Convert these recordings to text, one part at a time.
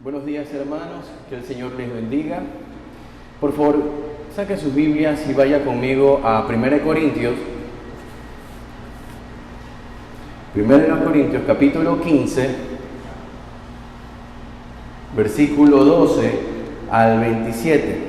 Buenos días, hermanos, que el Señor les bendiga. Por favor, saque sus Biblias y vaya conmigo a 1 Corintios. 1 Corintios capítulo 15, versículo 12 al 27.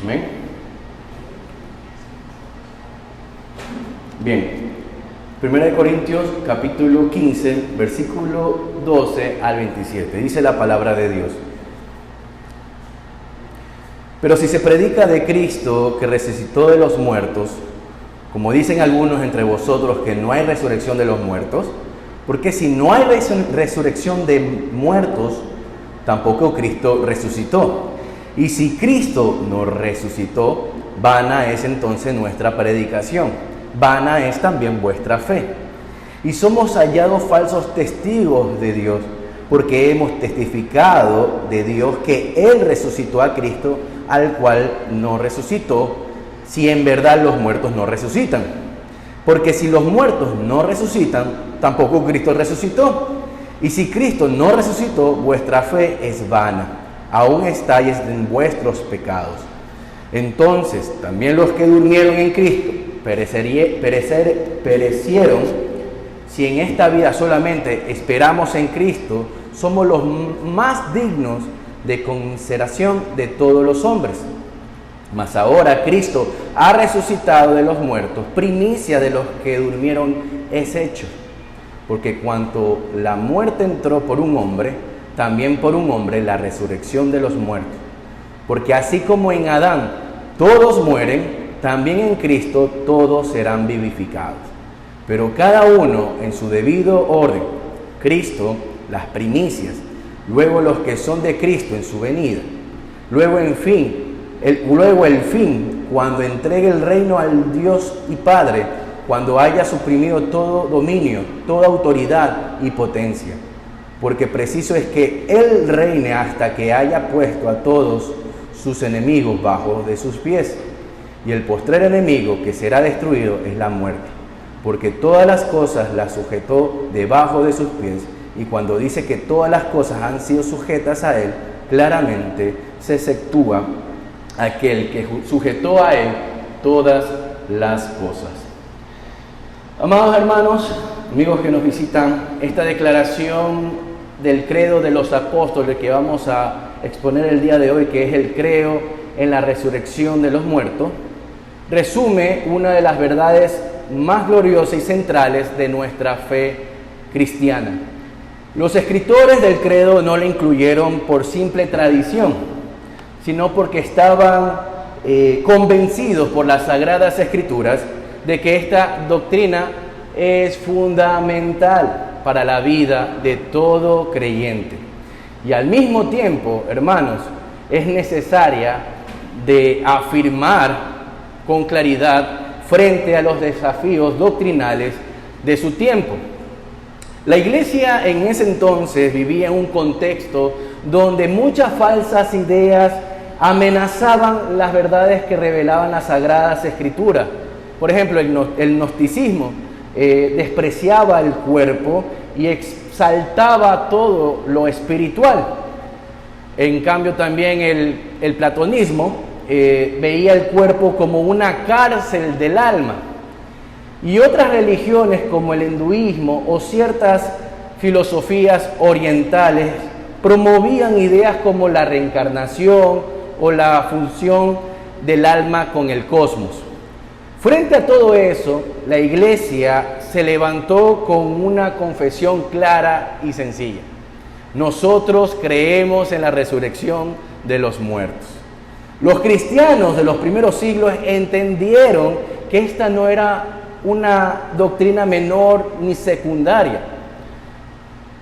Amén. Bien, 1 Corintios capítulo 15, versículo 12 al 27, dice la palabra de Dios. Pero si se predica de Cristo que resucitó de los muertos, como dicen algunos entre vosotros que no hay resurrección de los muertos, porque si no hay resurrección de muertos, tampoco Cristo resucitó. Y si Cristo no resucitó, vana es entonces nuestra predicación, vana es también vuestra fe. Y somos hallados falsos testigos de Dios, porque hemos testificado de Dios que Él resucitó a Cristo, al cual no resucitó, si en verdad los muertos no resucitan. Porque si los muertos no resucitan, tampoco Cristo resucitó. Y si Cristo no resucitó, vuestra fe es vana. Aún estáis en vuestros pecados. Entonces, también los que durmieron en Cristo perecieron. Si en esta vida solamente esperamos en Cristo, somos los más dignos de consideración de todos los hombres. Mas ahora Cristo ha resucitado de los muertos, primicia de los que durmieron es hecho. Porque cuanto la muerte entró por un hombre, también por un hombre la resurrección de los muertos. Porque así como en Adán todos mueren, también en Cristo todos serán vivificados. Pero cada uno en su debido orden. Cristo, las primicias, luego los que son de Cristo en su venida. Luego el fin, cuando entregue el reino al Dios y Padre, cuando haya suprimido todo dominio, toda autoridad y potencia. Porque preciso es que Él reine hasta que haya puesto a todos sus enemigos bajo de sus pies. Y el postrer enemigo que será destruido es la muerte. Porque todas las cosas las sujetó debajo de sus pies. Y cuando dice que todas las cosas han sido sujetas a Él, claramente se exceptúa aquel que sujetó a Él todas las cosas. Amados hermanos, amigos que nos visitan, esta declaración del credo de los apóstoles que vamos a exponer el día de hoy, que es el credo en la resurrección de los muertos, resume una de las verdades más gloriosas y centrales de nuestra fe cristiana. Los escritores del credo no la incluyeron por simple tradición, sino porque estaban convencidos por las Sagradas Escrituras de que esta doctrina es fundamental para la vida de todo creyente. Y al mismo tiempo, hermanos, es necesaria de afirmar con claridad frente a los desafíos doctrinales de su tiempo. La iglesia en ese entonces vivía en un contexto donde muchas falsas ideas amenazaban las verdades que revelaban las Sagradas Escrituras. Por ejemplo, el gnosticismo despreciaba el cuerpo y exaltaba todo lo espiritual. En cambio, también el platonismo veía el cuerpo como una cárcel del alma. Y otras religiones como el hinduismo o ciertas filosofías orientales promovían ideas como la reencarnación o la función del alma con el cosmos. Frente a todo eso, la iglesia se levantó con una confesión clara y sencilla. Nosotros creemos en la resurrección de los muertos. Los cristianos de los primeros siglos entendieron que esta no era una doctrina menor ni secundaria.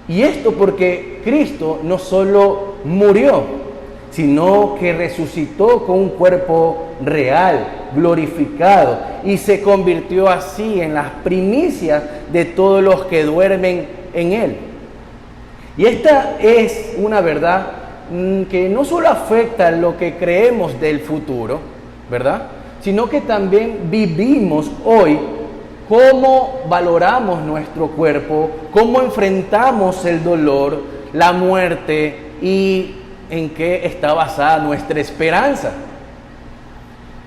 Y esto porque Cristo no solo murió, sino que resucitó con un cuerpo real, glorificado, y se convirtió así en las primicias de todos los que duermen en Él. Y esta es una verdad que no solo afecta lo que creemos del futuro, ¿verdad? Sino que también vivimos hoy cómo valoramos nuestro cuerpo, cómo enfrentamos el dolor, la muerte y en qué está basada nuestra esperanza.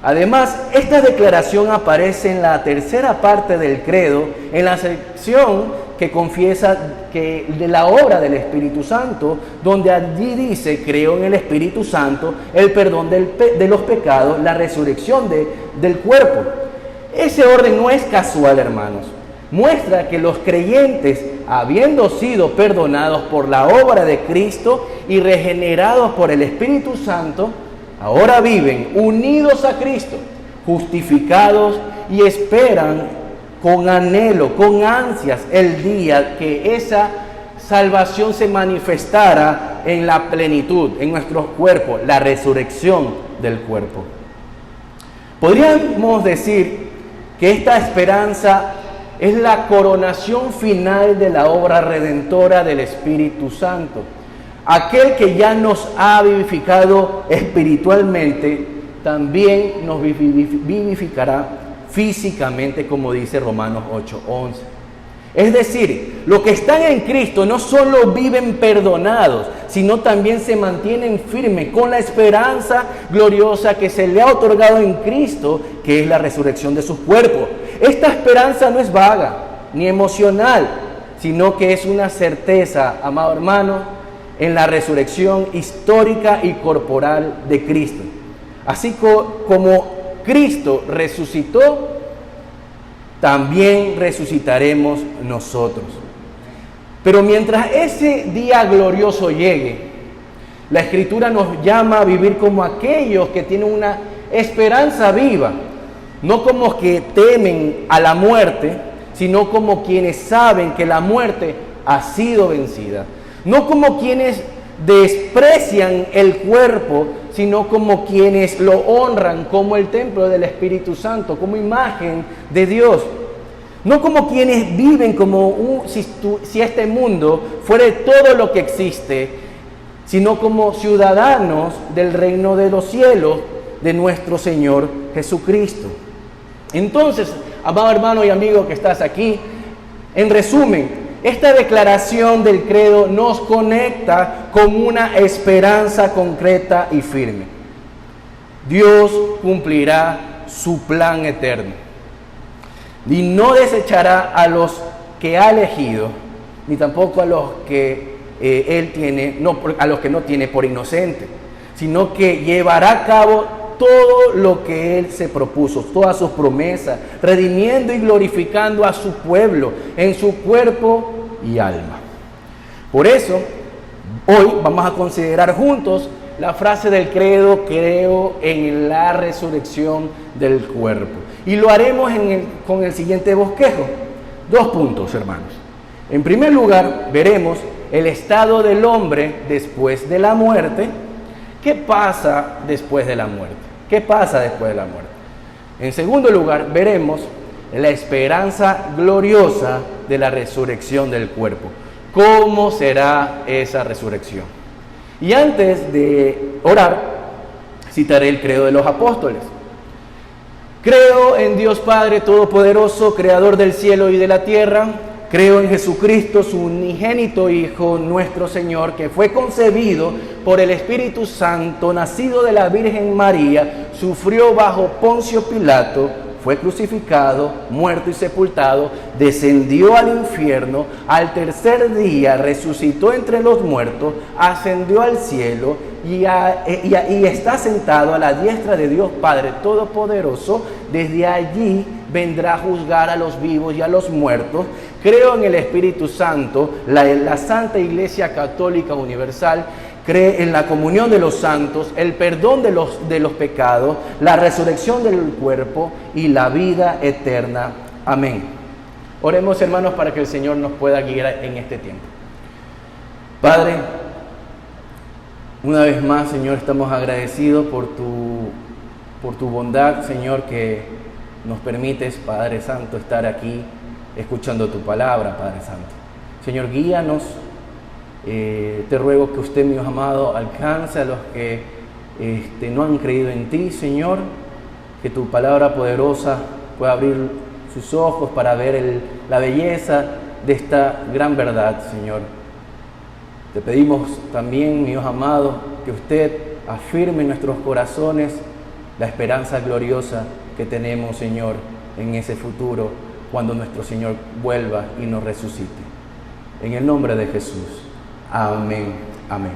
Además, esta declaración aparece en la tercera parte del credo, en la sección que confiesa que de la obra del Espíritu Santo, donde allí dice: creo en el Espíritu Santo, el perdón de los pecados, la resurrección del cuerpo. Ese orden no es casual, hermanos. Muestra que los creyentes, habiendo sido perdonados por la obra de Cristo y regenerados por el Espíritu Santo, ahora viven unidos a Cristo, justificados, y esperan con anhelo, con ansias, el día que esa salvación se manifestara en la plenitud, en nuestros cuerpos, la resurrección del cuerpo. Podríamos decir que esta esperanza es la coronación final de la obra redentora del Espíritu Santo. Aquel que ya nos ha vivificado espiritualmente, también nos vivificará físicamente, como dice Romanos 8:11. Es decir, los que están en Cristo no solo viven perdonados, sino también se mantienen firmes con la esperanza gloriosa que se le ha otorgado en Cristo, que es la resurrección de sus cuerpos. Esta esperanza no es vaga ni emocional, sino que es una certeza, amado hermano, en la resurrección histórica y corporal de Cristo. Así como Cristo resucitó, también resucitaremos nosotros. Pero mientras ese día glorioso llegue, la Escritura nos llama a vivir como aquellos que tienen una esperanza viva, no como que temen a la muerte, sino como quienes saben que la muerte ha sido vencida. No como quienes desprecian el cuerpo, sino como quienes lo honran como el templo del Espíritu Santo, como imagen de Dios. No como quienes viven como si este mundo fuera todo lo que existe, sino como ciudadanos del reino de los cielos de nuestro Señor Jesucristo. Entonces, amado hermano y amigo que estás aquí, en resumen, esta declaración del credo nos conecta con una esperanza concreta y firme. Dios cumplirá su plan eterno y no desechará a los que ha elegido, ni tampoco a los que Él tiene, a los que no tiene por inocente, sino que llevará a cabo todo lo que Él se propuso, todas sus promesas, redimiendo y glorificando a su pueblo en su cuerpo y alma. Por eso, hoy vamos a considerar juntos la frase del credo: creo en la resurrección del cuerpo. Y lo haremos con el siguiente bosquejo. 2 puntos, hermanos. En primer lugar, veremos el estado del hombre después de la muerte. ¿Qué pasa después de la muerte? ¿Qué pasa después de la muerte? En segundo lugar, veremos la esperanza gloriosa de la resurrección del cuerpo. ¿Cómo será esa resurrección? Y antes de orar, citaré el credo de los apóstoles. Creo en Dios Padre Todopoderoso, Creador del cielo y de la tierra. Creo en Jesucristo, su unigénito Hijo, nuestro Señor, que fue concebido por el Espíritu Santo, nacido de la Virgen María, sufrió bajo Poncio Pilato, fue crucificado, muerto y sepultado, descendió al infierno, al tercer día resucitó entre los muertos, ascendió al cielo y está sentado a la diestra de Dios Padre Todopoderoso. Desde allí vendrá a juzgar a los vivos y a los muertos. Creo en el Espíritu Santo, la Santa Iglesia Católica Universal. Cree en la comunión de los santos, el perdón de los pecados, la resurrección del cuerpo y la vida eterna. Amén. Oremos, hermanos, para que el Señor nos pueda guiar en este tiempo. Padre, una vez más, Señor, estamos agradecidos por tu bondad, Señor, que nos permites, Padre Santo, estar aquí escuchando tu palabra, Padre Santo. Señor, guíanos Te ruego que usted, mi Dios amado, alcance a los que no han creído en ti, Señor, que tu palabra poderosa pueda abrir sus ojos para ver la belleza de esta gran verdad, Señor. Te pedimos también, mi Dios amado, que usted afirme en nuestros corazones la esperanza gloriosa que tenemos, Señor, en ese futuro, cuando nuestro Señor vuelva y nos resucite. En el nombre de Jesús. Amén. Amén.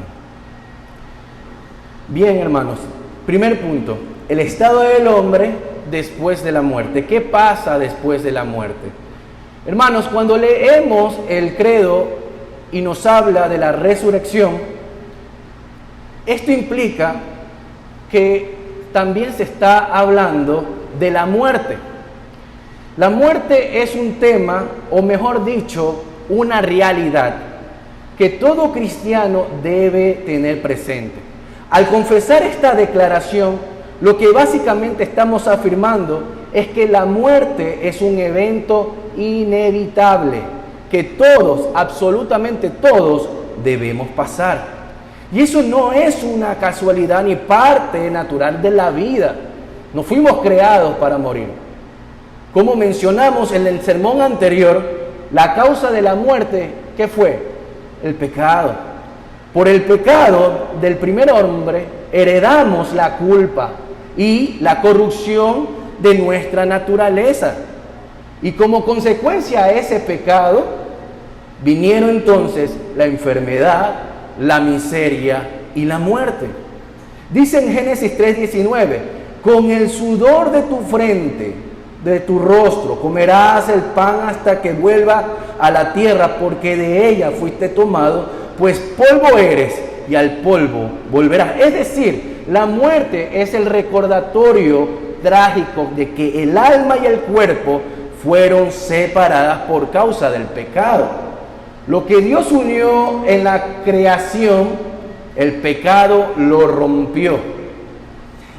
Bien, hermanos. Primer punto. El estado del hombre después de la muerte. ¿Qué pasa después de la muerte? Hermanos, cuando leemos el credo y nos habla de la resurrección, esto implica que también se está hablando de la muerte. La muerte es un tema, o mejor dicho, una realidad que todo cristiano debe tener presente. Al confesar esta declaración, lo que básicamente estamos afirmando es que la muerte es un evento inevitable, que todos, absolutamente todos, debemos pasar. Y eso no es una casualidad ni parte natural de la vida. No fuimos creados para morir. Como mencionamos en el sermón anterior, la causa de la muerte, ¿qué fue? El pecado. Por el pecado del primer hombre heredamos la culpa y la corrupción de nuestra naturaleza. Y como consecuencia a ese pecado, vinieron entonces la enfermedad, la miseria y la muerte. Dice en Génesis 3:19, con el sudor de tu frente, de tu rostro, comerás el pan hasta que vuelva a la tierra, porque de ella fuiste tomado, pues polvo eres y al polvo volverás. Es decir, la muerte es el recordatorio trágico de que el alma y el cuerpo fueron separadas por causa del pecado. Lo que Dios unió en la creación, el pecado lo rompió.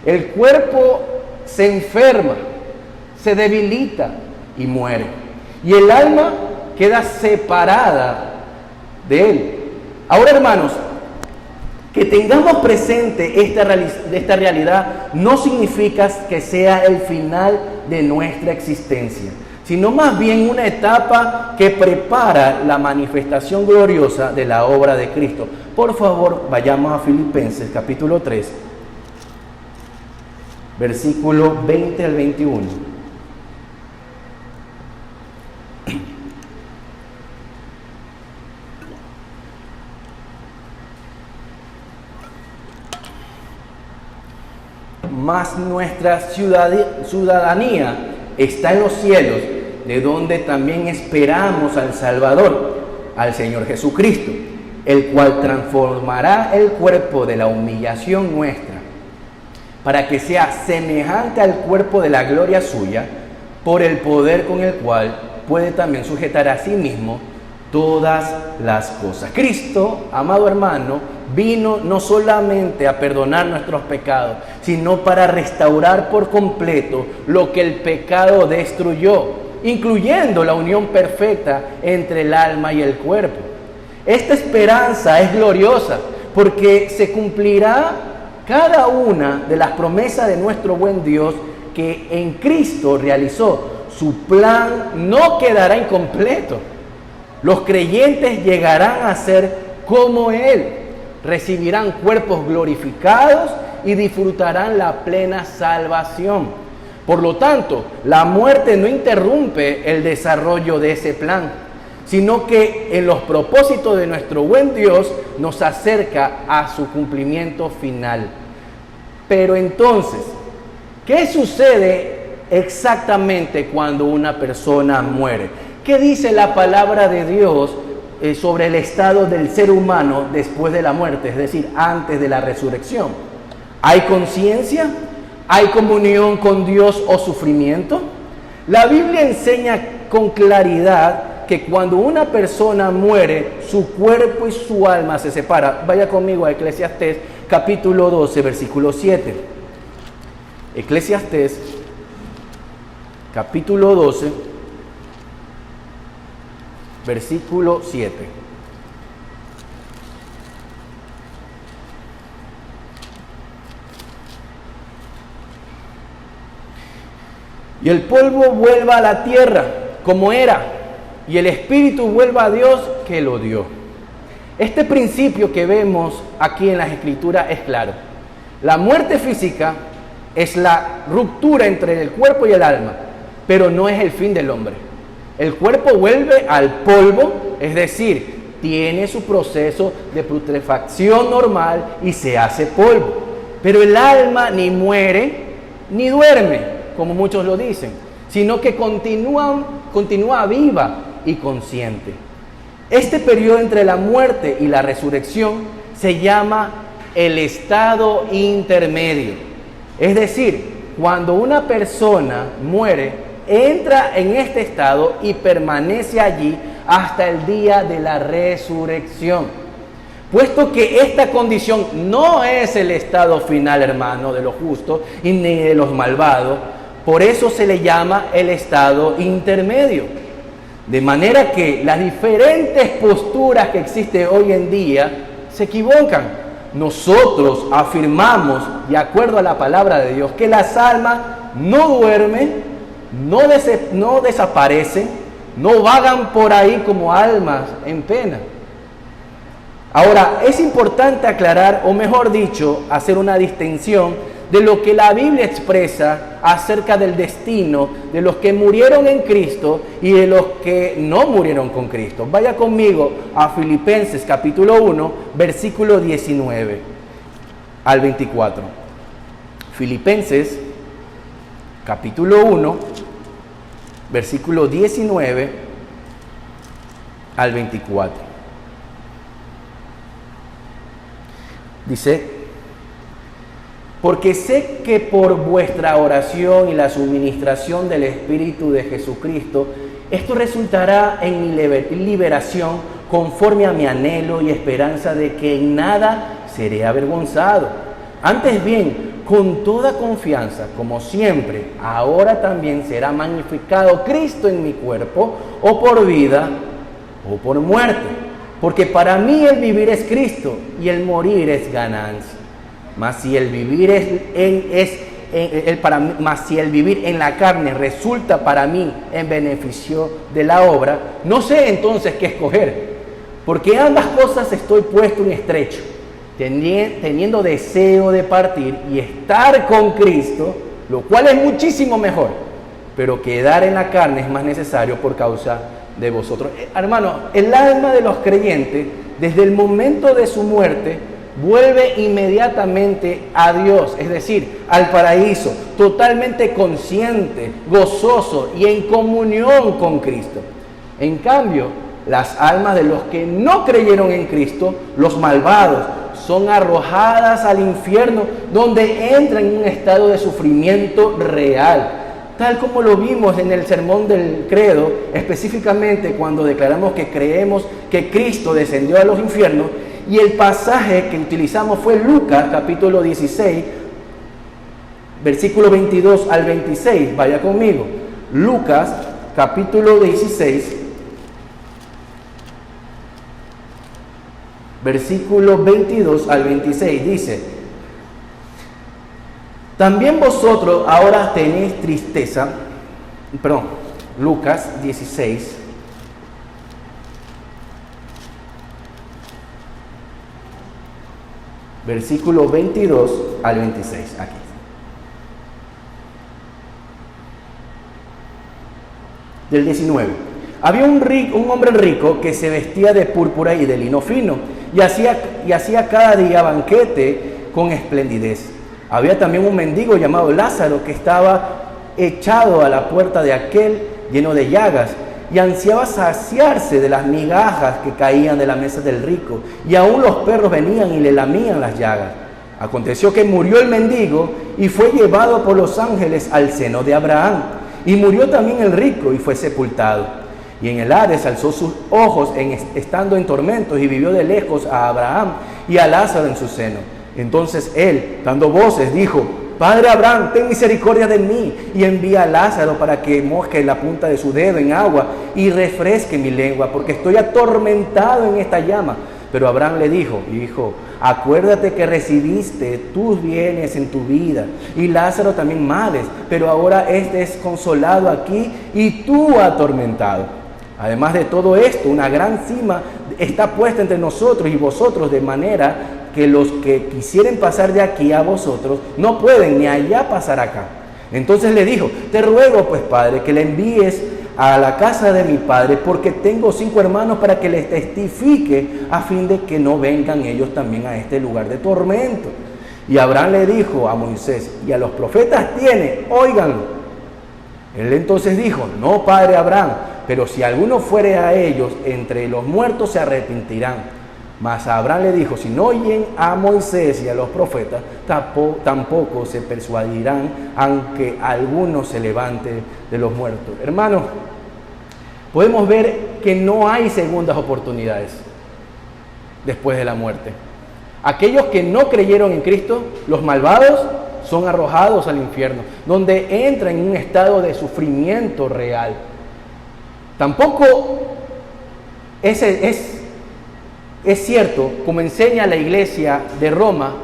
El cuerpo se enferma, se debilita y muere. Y el alma queda separada de él. Ahora, hermanos, que tengamos presente esta realidad no significa que sea el final de nuestra existencia, sino más bien una etapa que prepara la manifestación gloriosa de la obra de Cristo. Por favor, vayamos a Filipenses capítulo 3, versículo 20 al 21. Mas nuestra ciudadanía está en los cielos, de donde también esperamos al Salvador, al Señor Jesucristo, el cual transformará el cuerpo de la humillación nuestra, para que sea semejante al cuerpo de la gloria suya, por el poder con el cual puede también sujetar a sí mismo todas las cosas. Cristo, amado hermano, vino no solamente a perdonar nuestros pecados, sino para restaurar por completo lo que el pecado destruyó, incluyendo la unión perfecta entre el alma y el cuerpo. Esta esperanza es gloriosa porque se cumplirá cada una de las promesas de nuestro buen Dios que en Cristo realizó. Su plan no quedará incompleto. Los creyentes llegarán a ser como Él. Recibirán cuerpos glorificados y disfrutarán la plena salvación. Por lo tanto, la muerte no interrumpe el desarrollo de ese plan, sino que en los propósitos de nuestro buen Dios nos acerca a su cumplimiento final. Pero entonces, ¿qué sucede exactamente cuando una persona muere? ¿Qué dice la palabra de Dios sobre el estado del ser humano después de la muerte, es decir, antes de la resurrección? ¿Hay conciencia? ¿Hay comunión con Dios o sufrimiento? La Biblia enseña con claridad que cuando una persona muere, su cuerpo y su alma se separan. Vaya conmigo a Eclesiastés capítulo 12, versículo 7. Eclesiastés capítulo 12, versículo 7. y el polvo vuelva a la tierra como era, y el espíritu vuelva a Dios que lo dio. Este principio que vemos aquí en las Escrituras es claro. La muerte física es la ruptura entre el cuerpo y el alma, pero no es el fin del hombre. El cuerpo vuelve al polvo, es decir, tiene su proceso de putrefacción normal y se hace polvo. Pero el alma ni muere ni duerme, como muchos lo dicen, sino que continúa viva y consciente. Este periodo entre la muerte y la resurrección se llama el estado intermedio. Es decir, cuando una persona muere, entra en este estado y permanece allí hasta el día de la resurrección. Puesto que esta condición no es el estado final, hermano, de los justos y ni de los malvados, por eso se le llama el estado intermedio. De manera que las diferentes posturas que existen hoy en día se equivocan. Nosotros afirmamos, de acuerdo a la palabra de Dios, que las almas no duermen, no desaparecen, no vagan por ahí como almas en pena. Ahora, es importante aclarar, o mejor dicho, hacer una distinción de lo que la Biblia expresa acerca del destino de los que murieron en Cristo y de los que no murieron con Cristo. Vaya conmigo a Filipenses capítulo 1, versículo 19 al 24. Filipenses capítulo 1, versículo 19 al 24. Dice: porque sé que por vuestra oración y la suministración del Espíritu de Jesucristo, esto resultará en mi liberación conforme a mi anhelo y esperanza de que en nada seré avergonzado. Antes bien, con toda confianza, como siempre, ahora también será magnificado Cristo en mi cuerpo, o por vida o por muerte. Porque para mí el vivir es Cristo y el morir es ganancia. Mas si el vivir si el vivir en la carne resulta para mí en beneficio de la obra, no sé entonces qué escoger, porque ambas cosas estoy puesto en estrecho, teniendo deseo de partir y estar con Cristo, lo cual es muchísimo mejor, pero quedar en la carne es más necesario por causa de vosotros. Hermano, el alma de los creyentes, desde el momento de su muerte, vuelve inmediatamente a Dios, es decir, al paraíso, totalmente consciente, gozoso y en comunión con Cristo. En cambio, las almas de los que no creyeron en Cristo, los malvados, son arrojadas al infierno, donde entran en un estado de sufrimiento real, tal como lo vimos en el sermón del credo, específicamente cuando declaramos que creemos que Cristo descendió a los infiernos. Y el pasaje que utilizamos fue Lucas capítulo 16, versículo 22 al 26. Vaya conmigo. Lucas capítulo 16, versículo 22 al 26. Dice: también vosotros ahora tenéis tristeza. Lucas 16. Versículo 22 al 26, aquí. Del 19. Había un hombre rico que se vestía de púrpura y de lino fino, y hacía cada día banquete con esplendidez. Había también un mendigo llamado Lázaro que estaba echado a la puerta de aquel lleno de llagas, y ansiaba saciarse de las migajas que caían de la mesa del rico, y aún los perros venían y le lamían las llagas. Aconteció que murió el mendigo y fue llevado por los ángeles al seno de Abraham, y murió también el rico y fue sepultado. Y en el Hades alzó sus ojos estando en tormentos, y vivió de lejos a Abraham y a Lázaro en su seno. Entonces él, dando voces, dijo: Padre Abraham, ten misericordia de mí, y envía a Lázaro para que moje la punta de su dedo en agua y refresque mi lengua, porque estoy atormentado en esta llama. Pero Abraham le dijo: Hijo, acuérdate que recibiste tus bienes en tu vida, y Lázaro también males, pero ahora este es consolado aquí y tú atormentado. Además de todo esto, una gran cima está puesta entre nosotros y vosotros, de manera que los que quisieren pasar de aquí a vosotros no pueden ni allá pasar acá. Entonces le dijo: te ruego pues, padre, que le envíes a la casa de mi padre, porque tengo 5 hermanos, para que les testifique, a fin de que no vengan ellos también a este lugar de tormento. Y Abraham le dijo a Moisés y a los profetas tiene, óiganlo. Él entonces dijo: no, padre Abraham, pero si alguno fuere a ellos entre los muertos, se arrepentirán. Mas Abraham le dijo: si no oyen a Moisés y a los profetas, tampoco se persuadirán, aunque alguno se levante de los muertos. Hermanos, podemos ver que no hay segundas oportunidades después de la muerte. Aquellos que no creyeron en Cristo, los malvados, son arrojados al infierno, donde entran en un estado de sufrimiento real. Tampoco es cierto, como enseña la Iglesia de Roma,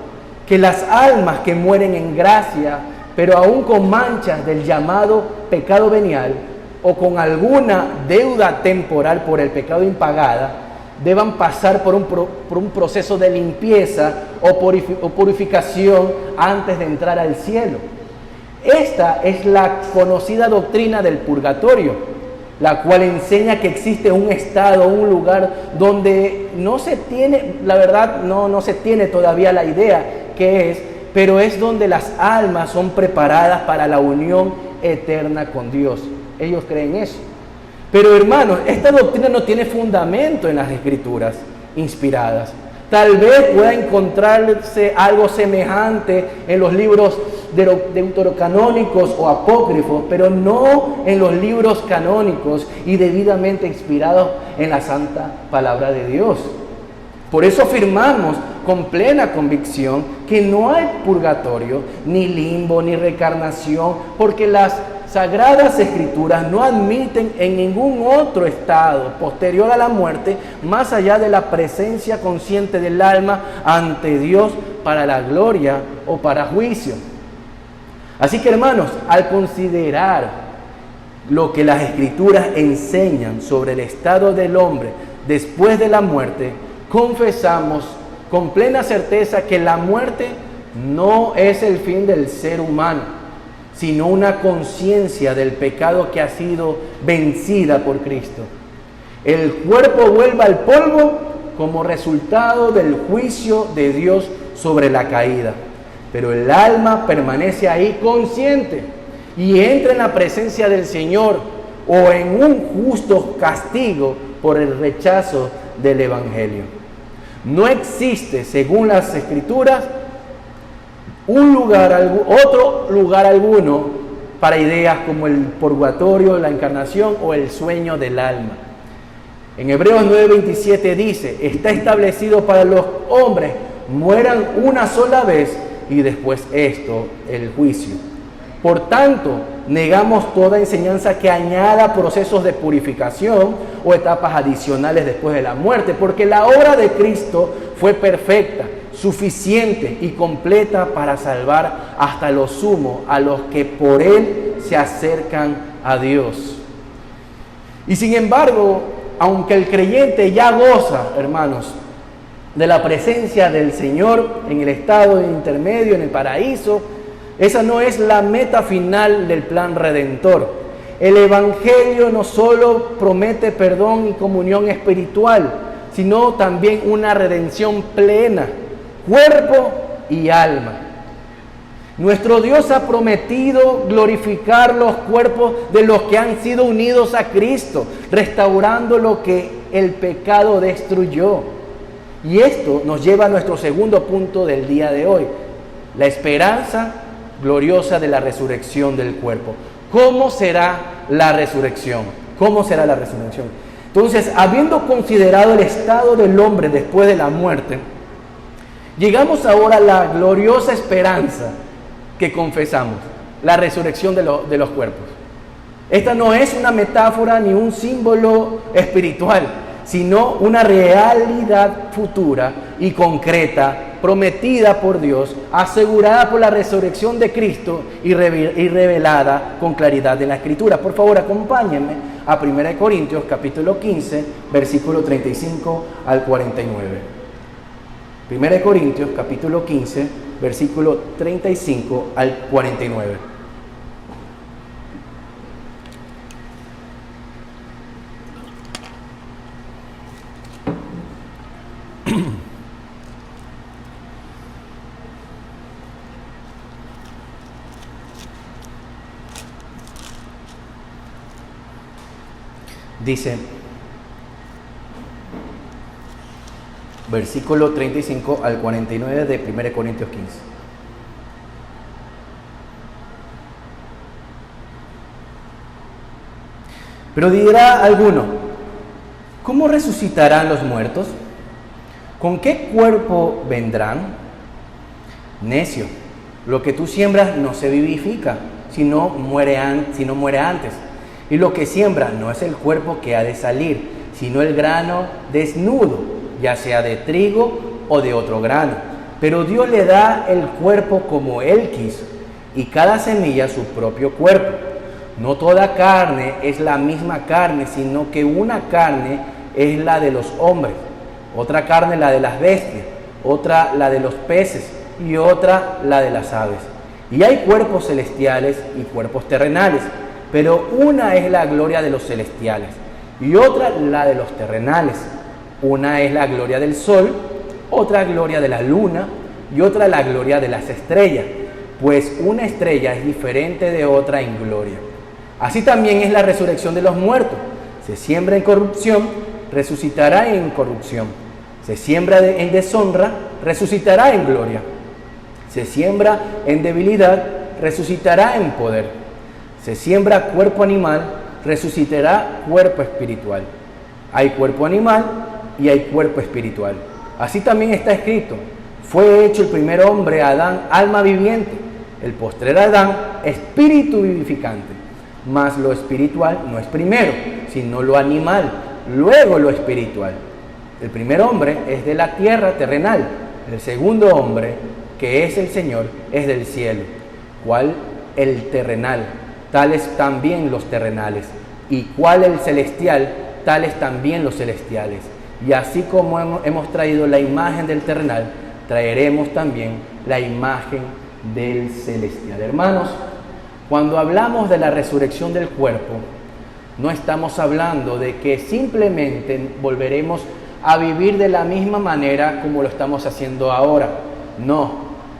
que las almas que mueren en gracia, pero aún con manchas del llamado pecado venial, o con alguna deuda temporal por el pecado impagada, deban pasar por un proceso de limpieza o purificación antes de entrar al cielo. Esta es la conocida doctrina del purgatorio, la cual enseña que existe un estado, un lugar donde no se tiene, la verdad, no se tiene todavía la idea qué es, pero es donde las almas son preparadas para la unión eterna con Dios. Ellos creen eso. Pero hermanos, esta doctrina no tiene fundamento en las Escrituras inspiradas. Tal vez pueda encontrarse algo semejante en los libros deuterocanónicos o apócrifos, pero no en los libros canónicos y debidamente inspirados en la santa palabra de Dios. Por eso afirmamos con plena convicción que no hay purgatorio, ni limbo, ni reencarnación, porque las Sagradas Escrituras no admiten en ningún otro estado posterior a la muerte, más allá de la presencia consciente del alma ante Dios para la gloria o para juicio. Así que, hermanos, al considerar lo que las Escrituras enseñan sobre el estado del hombre después de la muerte, confesamos con plena certeza que la muerte no es el fin del ser humano, sino una conciencia del pecado que ha sido vencida por Cristo. El cuerpo vuelve al polvo como resultado del juicio de Dios sobre la caída, pero el alma permanece ahí consciente y entra en la presencia del Señor o en un justo castigo por el rechazo del Evangelio. No existe, según las Escrituras, otro lugar alguno para ideas como el purgatorio, la encarnación o el sueño del alma. En Hebreos 9:27 dice: está establecido para los hombres mueran una sola vez y después esto, el juicio. Por tanto, negamos toda enseñanza que añada procesos de purificación o etapas adicionales después de la muerte, porque la obra de Cristo fue perfecta, suficiente y completa para salvar hasta lo sumo a los que por Él se acercan a Dios. Y sin embargo, aunque el creyente ya goza, hermanos, de la presencia del Señor en el estado intermedio, en el paraíso, esa no es la meta final del plan redentor. El Evangelio no solo promete perdón y comunión espiritual, sino también una redención plena, cuerpo y alma. Nuestro Dios ha prometido glorificar los cuerpos de los que han sido unidos a Cristo, restaurando lo que el pecado destruyó. Y esto nos lleva a nuestro segundo punto del día de hoy, la esperanza gloriosa de la resurrección del cuerpo. ¿Cómo será la resurrección? ¿Cómo será la resurrección? Entonces, habiendo considerado el estado del hombre después de la muerte, llegamos ahora a la gloriosa esperanza que confesamos, la resurrección de los cuerpos. Esta no es una metáfora ni un símbolo espiritual, sino una realidad futura y concreta, prometida por Dios, asegurada por la resurrección de Cristo y revelada con claridad en la Escritura. Por favor, acompáñenme a 1 Corintios capítulo 15, versículo 35 al 49. 1 Corintios capítulo 15, versículo 35 al 49. Dice, versículo 35 al 49 de 1 Corintios 15. Pero dirá alguno, ¿cómo resucitarán los muertos? ¿Con qué cuerpo vendrán? Necio, lo que tú siembras no se vivifica, si no muere antes. Y lo que siembra no es el cuerpo que ha de salir, sino el grano desnudo, ya sea de trigo o de otro grano. Pero Dios le da el cuerpo como Él quiso, y cada semilla su propio cuerpo. No toda carne es la misma carne, sino que una carne es la de los hombres, otra carne la de las bestias, otra la de los peces y otra la de las aves. Y hay cuerpos celestiales y cuerpos terrenales, pero una es la gloria de los celestiales y otra la de los terrenales. Una es la gloria del sol, otra gloria de la luna y otra la gloria de las estrellas, pues una estrella es diferente de otra en gloria. Así también es la resurrección de los muertos. Se siembra en corrupción, resucitará en corrupción. Se siembra en deshonra, resucitará en gloria. Se siembra en debilidad, resucitará en poder. Se siembra cuerpo animal, resucitará cuerpo espiritual. Hay cuerpo animal y hay cuerpo espiritual. Así también está escrito, fue hecho el primer hombre, Adán, alma viviente, el postrer Adán, espíritu vivificante. Mas lo espiritual no es primero, sino lo animal, luego lo espiritual. El primer hombre es de la tierra terrenal, el segundo hombre, que es el Señor, es del cielo. ¿Cuál? El terrenal, tales también los terrenales, y cuál el celestial, tales también los celestiales. Y así como hemos traído la imagen del terrenal, traeremos también la imagen del celestial. Hermanos, cuando hablamos de la resurrección del cuerpo, no estamos hablando de que simplemente volveremos a vivir de la misma manera como lo estamos haciendo ahora. No,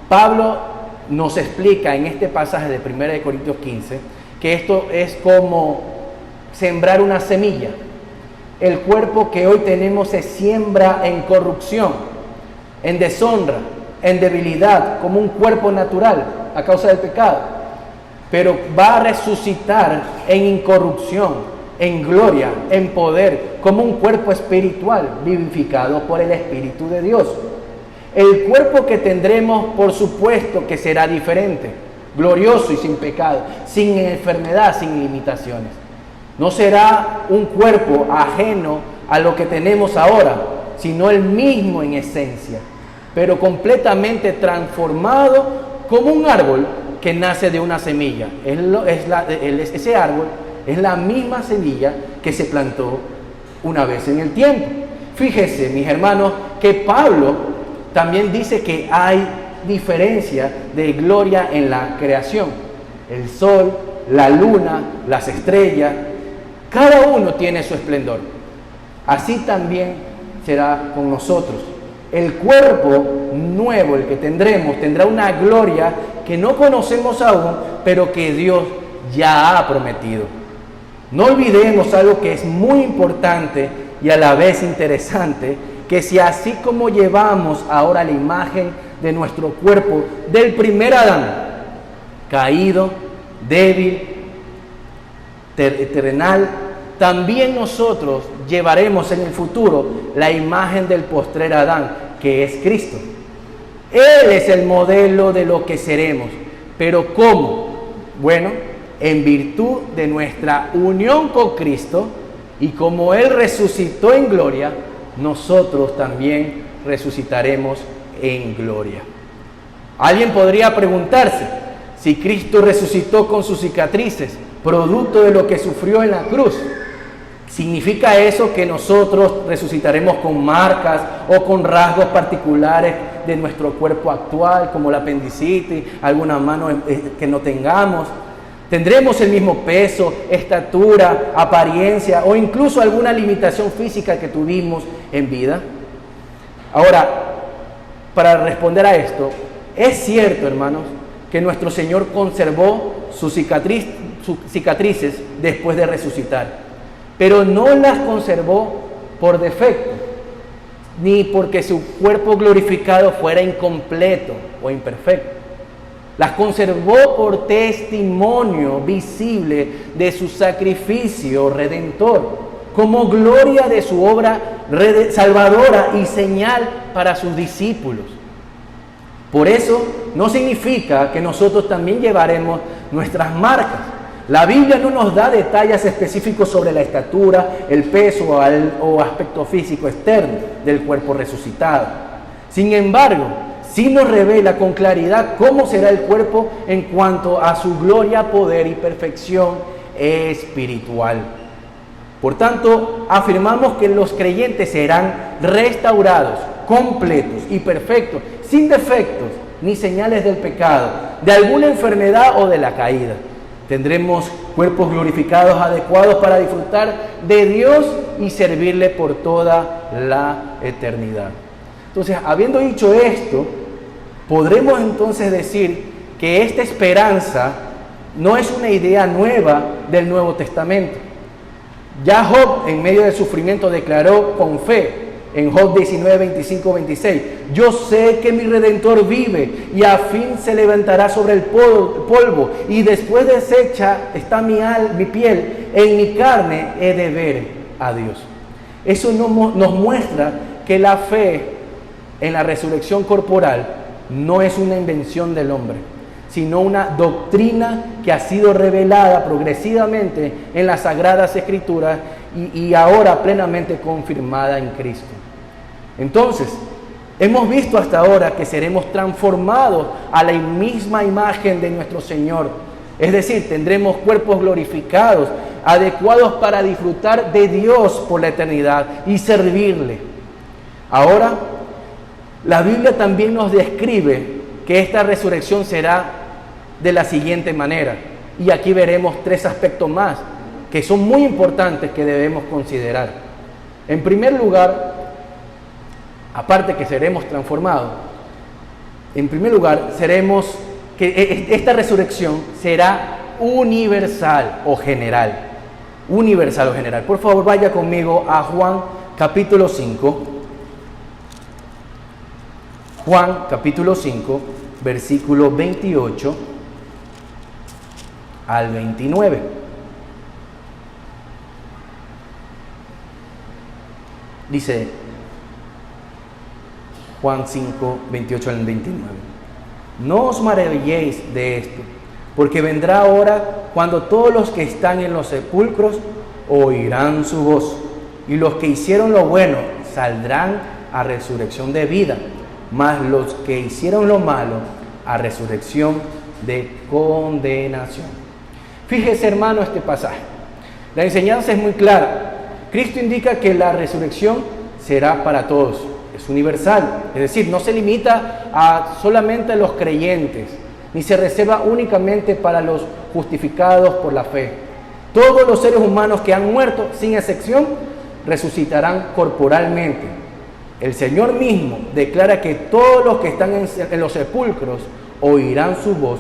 Pablo nos explica en este pasaje de 1 Corintios 15 que esto es como sembrar una semilla. El cuerpo que hoy tenemos se siembra en corrupción, en deshonra, en debilidad, como un cuerpo natural a causa del pecado. Pero va a resucitar en incorrupción, en gloria, en poder, como un cuerpo espiritual vivificado por el Espíritu de Dios. El cuerpo que tendremos, por supuesto, que será diferente, glorioso y sin pecado, sin enfermedad, sin limitaciones. No será un cuerpo ajeno a lo que tenemos ahora, sino el mismo en esencia, pero completamente transformado como un árbol que nace de una semilla. Ese árbol es la misma semilla que se plantó una vez en el tiempo. Fíjese, mis hermanos, que Pablo también dice que hay diferencia de gloria en la creación. El sol, la luna, las estrellas, cada uno tiene su esplendor. Así también será con nosotros. El cuerpo nuevo, el que tendremos, tendrá una gloria que no conocemos aún, pero que Dios ya ha prometido. No olvidemos algo que es muy importante y a la vez interesante, que si así como llevamos ahora la imagen de nuestro cuerpo del primer Adán, caído, débil, terrenal, también nosotros llevaremos en el futuro la imagen del postrer Adán, que es Cristo. Él es el modelo de lo que seremos. ¿Pero cómo? Bueno, en virtud de nuestra unión con Cristo, y como Él resucitó en gloria, nosotros también resucitaremos en gloria. Alguien podría preguntarse, si Cristo resucitó con sus cicatrices, producto de lo que sufrió en la cruz, ¿significa eso que nosotros resucitaremos con marcas o con rasgos particulares de nuestro cuerpo actual, como la apendicitis, alguna mano que no tengamos? ¿Tendremos el mismo peso, estatura, apariencia o incluso alguna limitación física que tuvimos en vida? Ahora, para responder a esto, es cierto, hermanos, que nuestro Señor conservó sus cicatrices después de resucitar, pero no las conservó por defecto, ni porque su cuerpo glorificado fuera incompleto o imperfecto. Las conservó por testimonio visible de su sacrificio redentor, como gloria de su obra salvadora y señal para sus discípulos. Por eso no significa que nosotros también llevaremos nuestras marcas. La Biblia no nos da detalles específicos sobre la estatura, el peso o aspecto físico externo del cuerpo resucitado. Sin embargo, sí nos revela con claridad cómo será el cuerpo en cuanto a su gloria, poder y perfección espiritual. Por tanto, afirmamos que los creyentes serán restaurados, completos y perfectos, sin defectos ni señales del pecado, de alguna enfermedad o de la caída. Tendremos cuerpos glorificados adecuados para disfrutar de Dios y servirle por toda la eternidad. Entonces, habiendo dicho esto, podremos entonces decir que esta esperanza no es una idea nueva del Nuevo Testamento. Ya Job, en medio del sufrimiento, declaró con fe en Job 19, 25, 26: yo sé que mi Redentor vive y a fin se levantará sobre el polvo, y después deshecha está mi piel, en mi carne he de ver a Dios. Eso nos muestra que la fe en la resurrección corporal no es una invención del hombre, sino una doctrina que ha sido revelada progresivamente en las Sagradas Escrituras y ahora plenamente confirmada en Cristo. Entonces, hemos visto hasta ahora que seremos transformados a la misma imagen de nuestro Señor. Es decir, tendremos cuerpos glorificados, adecuados para disfrutar de Dios por la eternidad y servirle. Ahora, la Biblia también nos describe que esta resurrección será de la siguiente manera. Y aquí veremos tres aspectos más que son muy importantes que debemos considerar. En primer lugar, aparte que seremos transformados, en primer lugar, esta resurrección será universal o general. Universal o general. Por favor, vaya conmigo a Juan capítulo 5. Juan capítulo 5, versículo 28 al 29. Dice Juan 5, 28 al 29. No os maravilléis de esto, porque vendrá hora cuando todos los que están en los sepulcros oirán su voz, y los que hicieron lo bueno saldrán a resurrección de vida, mas los que hicieron lo malo a resurrección de condenación. Fíjese, hermano, este pasaje. La enseñanza es muy clara. Cristo indica que la resurrección será para todos, es universal, es decir, no se limita solamente a los creyentes, ni se reserva únicamente para los justificados por la fe. Todos los seres humanos que han muerto, sin excepción, resucitarán corporalmente. El Señor mismo declara que todos los que están en los sepulcros oirán su voz,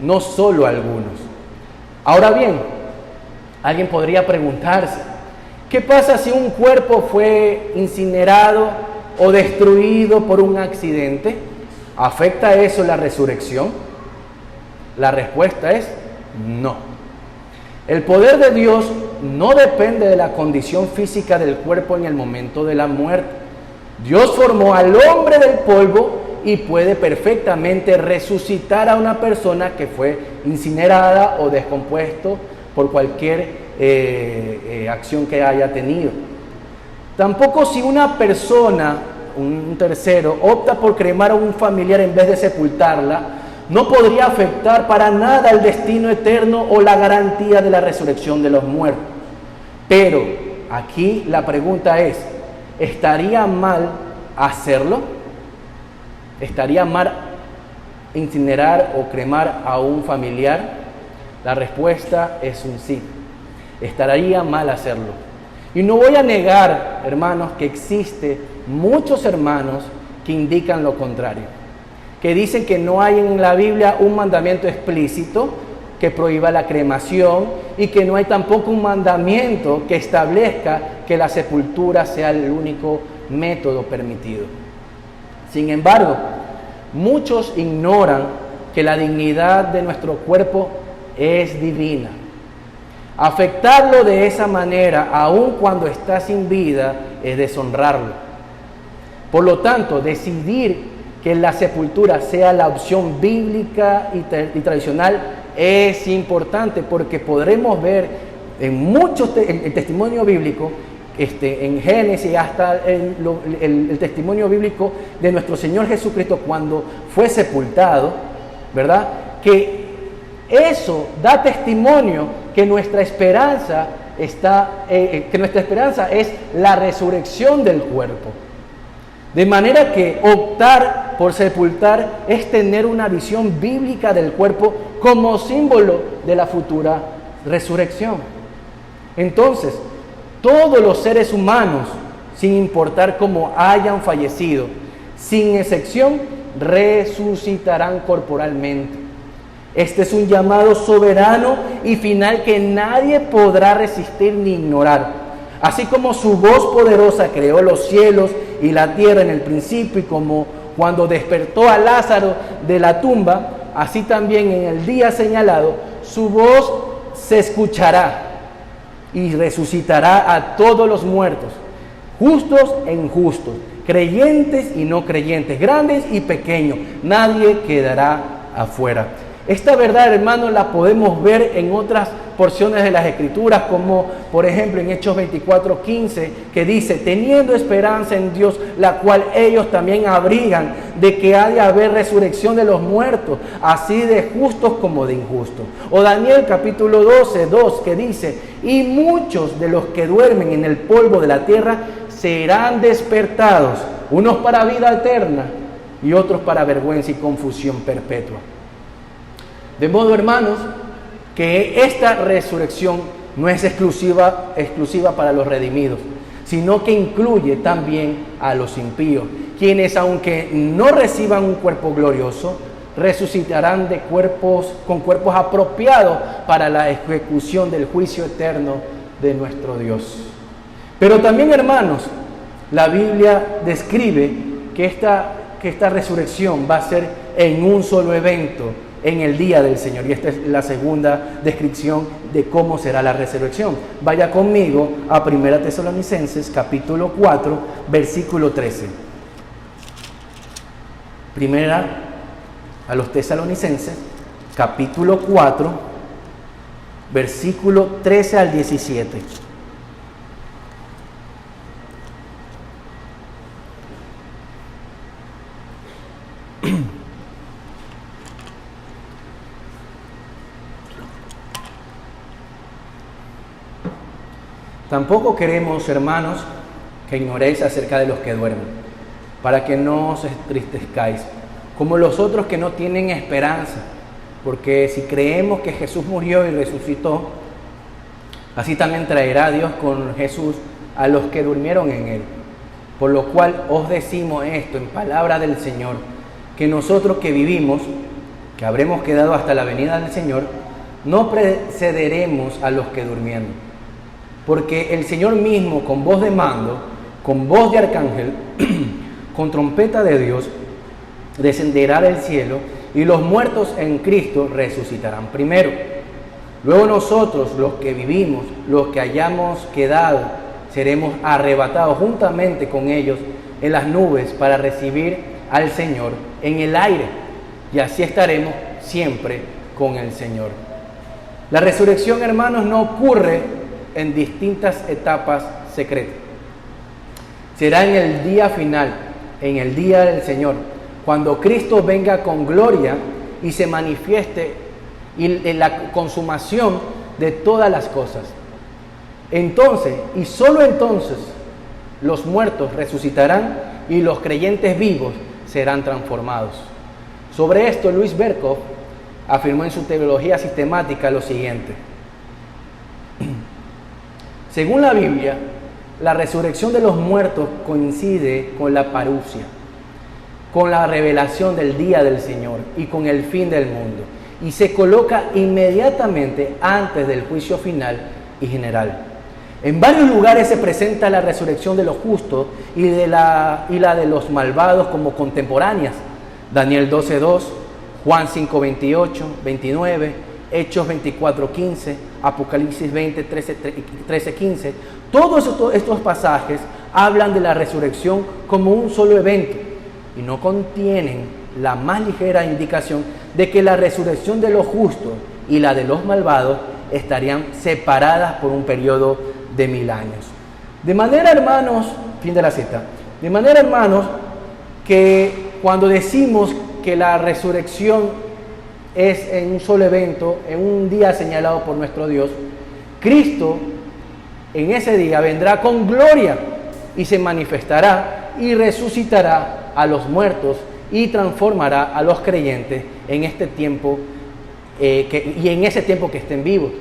no solo algunos. Ahora bien, alguien podría preguntarse, ¿qué pasa si un cuerpo fue incinerado o destruido por un accidente? ¿Afecta eso la resurrección? La respuesta es no. El poder de Dios no depende de la condición física del cuerpo en el momento de la muerte. Dios formó al hombre del polvo y puede perfectamente resucitar a una persona que fue incinerada o descompuesto por cualquier acción que haya tenido. Tampoco si una persona un tercero, opta por cremar a un familiar en vez de sepultarla, no podría afectar para nada el destino eterno o la garantía de la resurrección de los muertos. Pero aquí la pregunta es, ¿estaría mal hacerlo? ¿Estaría mal incinerar o cremar a un familiar? La respuesta es un sí. Estaría mal hacerlo. Y no voy a negar, hermanos, que existen muchos hermanos que indican lo contrario, que dicen que no hay en la Biblia un mandamiento explícito que prohíba la cremación y que no hay tampoco un mandamiento que establezca que la sepultura sea el único método permitido. Sin embargo, muchos ignoran que la dignidad de nuestro cuerpo es divina. Afectarlo de esa manera, aun cuando está sin vida, es deshonrarlo. Por lo tanto, decidir que la sepultura sea la opción bíblica y tradicional es importante, porque podremos ver en el testimonio bíblico, en Génesis, hasta el testimonio bíblico de nuestro Señor Jesucristo cuando fue sepultado, ¿verdad? Que eso da testimonio que nuestra esperanza es la resurrección del cuerpo. De manera que optar por sepultar es tener una visión bíblica del cuerpo como símbolo de la futura resurrección. Entonces, todos los seres humanos, sin importar cómo hayan fallecido, sin excepción, resucitarán corporalmente. Este es un llamado soberano y final que nadie podrá resistir ni ignorar. Así como su voz poderosa creó los cielos y la tierra en el principio, y como cuando despertó a Lázaro de la tumba, así también en el día señalado, su voz se escuchará y resucitará a todos los muertos, justos e injustos, creyentes y no creyentes, grandes y pequeños. Nadie quedará afuera. Esta verdad, hermanos, la podemos ver en otras porciones de las Escrituras, como por ejemplo en Hechos 24:15, que dice: teniendo esperanza en Dios, la cual ellos también abrigan, de que ha de haber resurrección de los muertos, así de justos como de injustos. O Daniel capítulo 12:2, que dice: y muchos de los que duermen en el polvo de la tierra serán despertados, unos para vida eterna y otros para vergüenza y confusión perpetua. De modo, hermanos, que esta resurrección no es exclusiva para los redimidos, sino que incluye también a los impíos, quienes, aunque no reciban un cuerpo glorioso, resucitarán con cuerpos apropiados para la ejecución del juicio eterno de nuestro Dios. Pero también, hermanos, la Biblia describe que esta resurrección va a ser en un solo evento, en el día del Señor. Y esta es la segunda descripción de cómo será la resurrección. Vaya conmigo a 1 Tesalonicenses capítulo 4, versículo 13. Primera a los Tesalonicenses capítulo 4, versículo 13 al 17. Tampoco queremos, hermanos, que ignoréis acerca de los que duermen, para que no os entristezcáis, como los otros que no tienen esperanza, porque si creemos que Jesús murió y resucitó, así también traerá Dios con Jesús a los que durmieron en él. Por lo cual os decimos esto en palabra del Señor, que nosotros que vivimos, que habremos quedado hasta la venida del Señor, no precederemos a los que durmieron. Porque el Señor mismo, con voz de mando, con voz de arcángel, con trompeta de Dios, descenderá del cielo, y los muertos en Cristo resucitarán primero. Luego nosotros, los que vivimos, los que hayamos quedado, seremos arrebatados juntamente con ellos en las nubes para recibir al Señor en el aire, y así estaremos siempre con el Señor. La resurrección, hermanos, no ocurre en distintas etapas secretas. Será en el día final, en el día del Señor, cuando Cristo venga con gloria y se manifieste en la consumación de todas las cosas. Entonces, y solo entonces, los muertos resucitarán y los creyentes vivos serán transformados. Sobre esto, Louis Berkhof afirmó en su teología sistemática lo siguiente: según la Biblia, la resurrección de los muertos coincide con la parusia, con la revelación del día del Señor y con el fin del mundo, y se coloca inmediatamente antes del juicio final y general. En varios lugares se presenta la resurrección de los justos y la de los malvados como contemporáneas. Daniel 12:2, Juan 5:28, 29, Hechos 24:15, Apocalipsis 20, 13, 15. Todos estos pasajes hablan de la resurrección como un solo evento y no contienen la más ligera indicación de que la resurrección de los justos y la de los malvados estarían separadas por un periodo de 1000 años. De manera, hermanos, fin de la cita, de manera, hermanos, que cuando decimos que la resurrección es en un solo evento, en un día señalado por nuestro Dios, Cristo en ese día vendrá con gloria y se manifestará y resucitará a los muertos y transformará a los creyentes en este tiempo y en ese tiempo que estén vivos.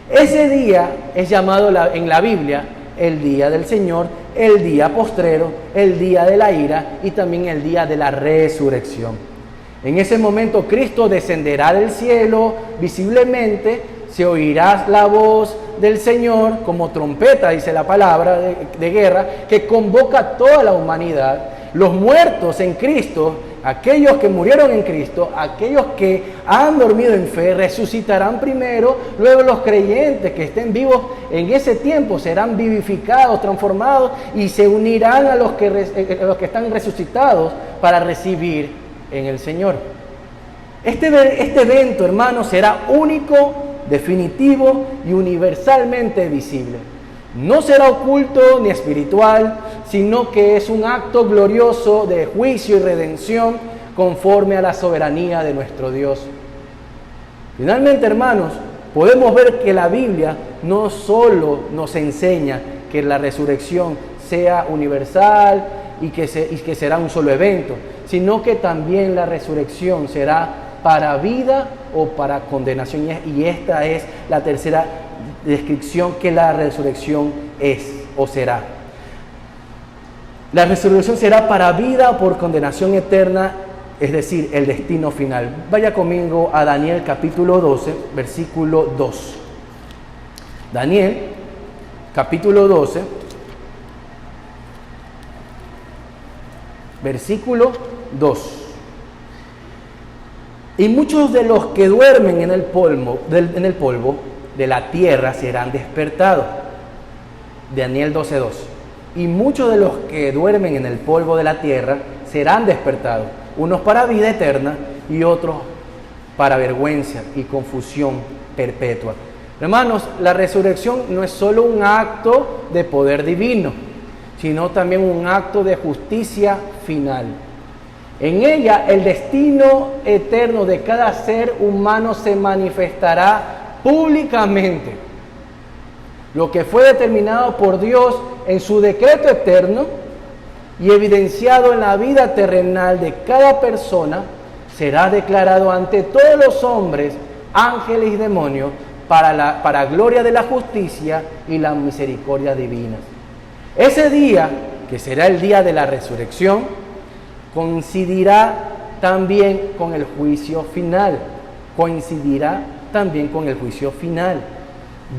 Ese día es llamado en la Biblia el día del Señor, el día postrero, el día de la ira y también el día de la resurrección. En ese momento Cristo descenderá del cielo visiblemente, se oirá la voz del Señor como trompeta, dice la palabra de guerra, que convoca a toda la humanidad. Los muertos en Cristo, aquellos que murieron en Cristo, aquellos que han dormido en fe, resucitarán primero. Luego los creyentes que estén vivos en ese tiempo serán vivificados, transformados y se unirán a los que están resucitados para recibir en el Señor. Este evento, hermanos, será único, definitivo y universalmente visible. No será oculto ni espiritual, sino que es un acto glorioso de juicio y redención conforme a la soberanía de nuestro Dios. Finalmente, hermanos, podemos ver que la Biblia no solo nos enseña que la resurrección sea universal y que será un solo evento, sino que también la resurrección será para vida o para condenación. Y esta es la tercera descripción que la resurrección es o será. La resurrección será para vida o por condenación eterna, es decir, el destino final. Vaya conmigo a Daniel capítulo 12, versículo 2. Daniel capítulo 12, versículo 2. Y muchos de los que duermen en el polvo de la tierra serán despertados. Daniel 12:2. Y muchos de los que duermen en el polvo de la tierra serán despertados, unos para vida eterna y otros para vergüenza y confusión perpetua. Hermanos, la resurrección no es solo un acto de poder divino, sino también un acto de justicia final. En ella, el destino eterno de cada ser humano se manifestará públicamente. Lo que fue determinado por Dios en su decreto eterno y evidenciado en la vida terrenal de cada persona, será declarado ante todos los hombres, ángeles y demonios, para gloria de la justicia y la misericordia divinas. Ese día, que será el día de la resurrección, coincidirá también con el juicio final.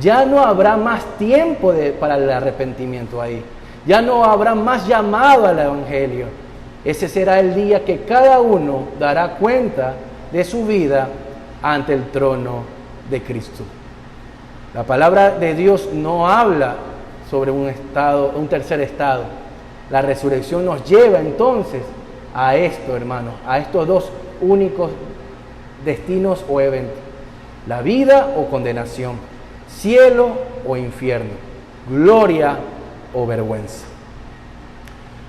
Ya no habrá más tiempo para el arrepentimiento ahí. Ya no habrá más llamado al Evangelio. Ese será el día que cada uno dará cuenta de su vida ante el trono de Cristo. La palabra de Dios no habla sobre un tercer estado. La resurrección nos lleva entonces a esto, hermanos, a estos dos únicos destinos o eventos: la vida o condenación, cielo o infierno, gloria o vergüenza.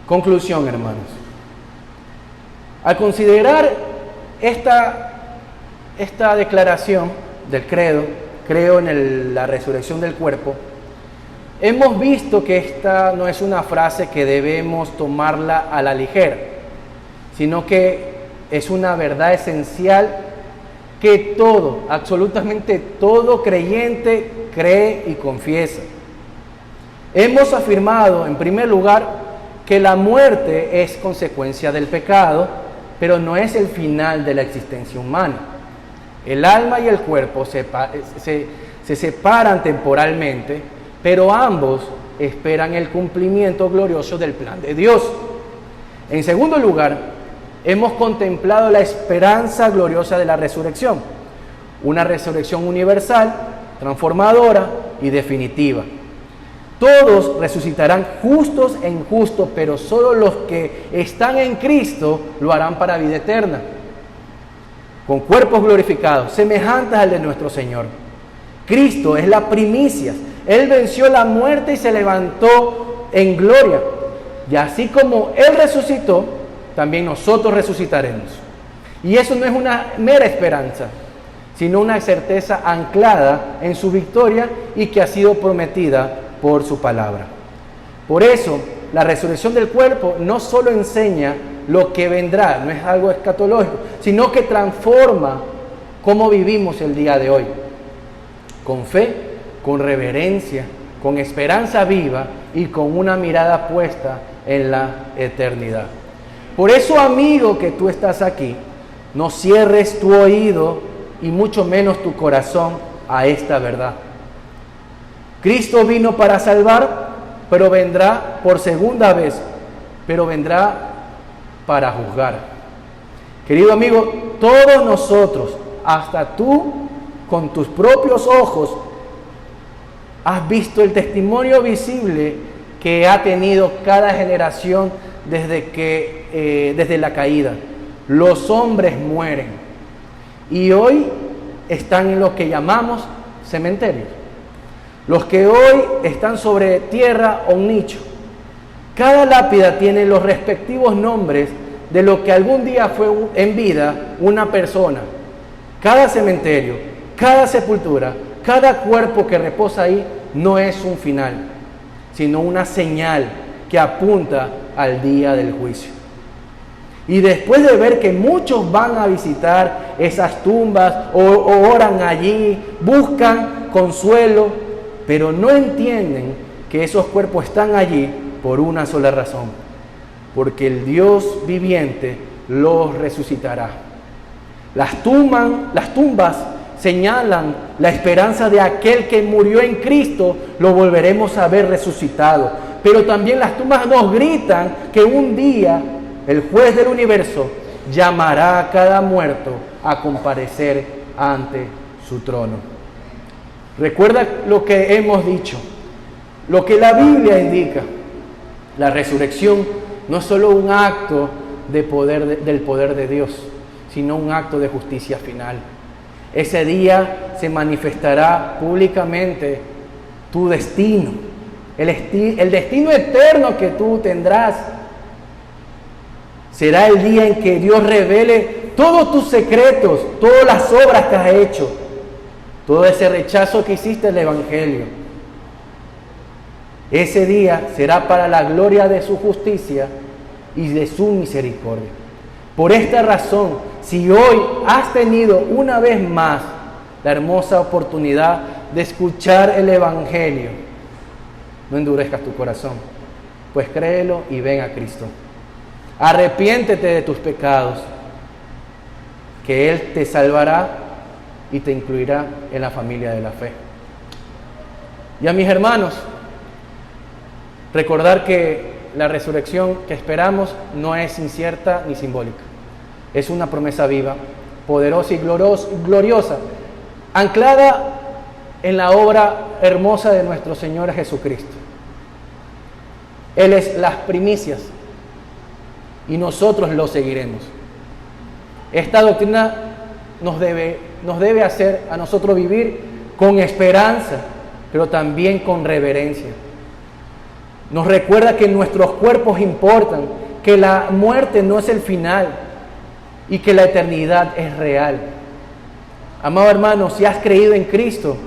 Conclusión, hermanos. Al considerar esta declaración del credo, creo en la resurrección del cuerpo, hemos visto que esta no es una frase que debemos tomarla a la ligera, sino que es una verdad esencial que todo, absolutamente todo creyente cree y confiesa. Hemos afirmado, en primer lugar, que la muerte es consecuencia del pecado, pero no es el final de la existencia humana. El alma y el cuerpo se separan temporalmente, pero ambos esperan el cumplimiento glorioso del plan de Dios. En segundo lugar, hemos contemplado la esperanza gloriosa de la resurrección, una resurrección universal, transformadora y definitiva. Todos resucitarán justos e injustos, pero solo los que están en Cristo lo harán para vida eterna, con cuerpos glorificados, semejantes al de nuestro Señor. Cristo es la primicia. Él venció la muerte y se levantó en gloria. Y así como Él resucitó, también nosotros resucitaremos. Y eso no es una mera esperanza, sino una certeza anclada en su victoria y que ha sido prometida por su palabra. Por eso, la resurrección del cuerpo no solo enseña lo que vendrá, no es algo escatológico, sino que transforma cómo vivimos el día de hoy. Con fe, con reverencia, con esperanza viva y con una mirada puesta en la eternidad. Por eso, amigo, que tú estás aquí, no cierres tu oído y mucho menos tu corazón a esta verdad. Cristo vino para salvar, pero vendrá por segunda vez, pero vendrá para juzgar. Querido amigo, todos nosotros, hasta tú, con tus propios ojos, has visto el testimonio visible que ha tenido cada generación desde la caída. Los hombres mueren y hoy están en lo que llamamos cementerios. Los que hoy están sobre tierra o un nicho. Cada lápida tiene los respectivos nombres de lo que algún día fue en vida una persona. Cada cementerio, cada sepultura, cada cuerpo que reposa ahí no es un final, sino una señal que apunta al día del juicio. Y después de ver que muchos van a visitar esas tumbas o oran allí, buscan consuelo, pero no entienden que esos cuerpos están allí por una sola razón, porque el Dios viviente los resucitará. Las tumbas señalan la esperanza de aquel que murió en Cristo, lo volveremos a ver resucitado. Pero también las tumbas nos gritan que un día el juez del universo llamará a cada muerto a comparecer ante su trono. Recuerda lo que hemos dicho, lo que la Biblia indica. La resurrección no es solo un acto del poder de Dios, sino un acto de justicia final. Ese día se manifestará públicamente tu destino, el destino eterno que tú tendrás. Será el día en que Dios revele todos tus secretos, todas las obras que has hecho, todo ese rechazo que hiciste al Evangelio. Ese día será para la gloria de su justicia y de su misericordia. Por esta razón, si hoy has tenido una vez más la hermosa oportunidad de escuchar el Evangelio, no endurezcas tu corazón, pues créelo y ven a Cristo. Arrepiéntete de tus pecados, que Él te salvará y te incluirá en la familia de la fe. Y a mis hermanos, recordar que la resurrección que esperamos no es incierta ni simbólica. Es una promesa viva, poderosa y gloriosa, anclada en la obra hermosa de nuestro Señor Jesucristo. Él es las primicias y nosotros lo seguiremos. Esta doctrina nos debe hacer a nosotros vivir con esperanza, pero también con reverencia. Nos recuerda que nuestros cuerpos importan, que la muerte no es el final, y que la eternidad es real. Amado hermano, si has creído en Cristo,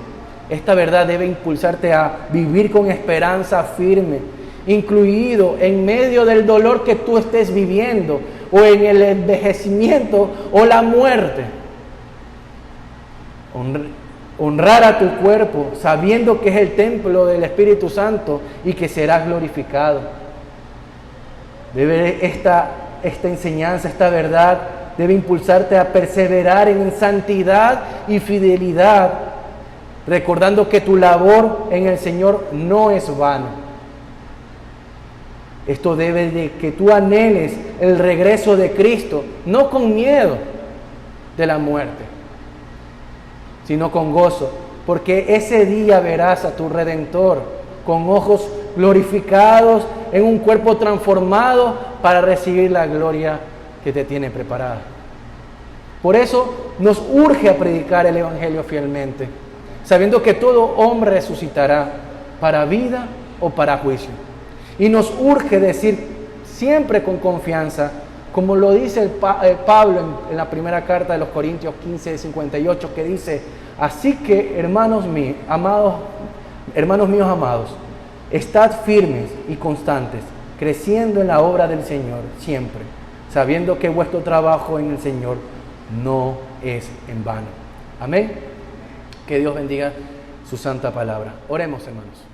esta verdad debe impulsarte a vivir con esperanza firme, incluido en medio del dolor que tú estés viviendo, o en el envejecimiento o la muerte. Honrar a tu cuerpo, sabiendo que es el templo del Espíritu Santo y que serás glorificado. Esta enseñanza, esta verdad, debe impulsarte a perseverar en santidad y fidelidad, recordando que tu labor en el Señor no es vano. Esto debe de que tú anheles el regreso de Cristo, no con miedo de la muerte, sino con gozo, porque ese día verás a tu Redentor con ojos glorificados, en un cuerpo transformado para recibir la gloria que te tiene preparada. Por eso nos urge a predicar el Evangelio fielmente, sabiendo que todo hombre resucitará para vida o para juicio. Y nos urge decir siempre con confianza, como lo dice Pablo en la primera carta de los Corintios 15:58, que dice: así que, hermanos míos amados, estad firmes y constantes, creciendo en la obra del Señor siempre, sabiendo que vuestro trabajo en el Señor no es en vano. Amén. Que Dios bendiga su santa palabra. Oremos, hermanos.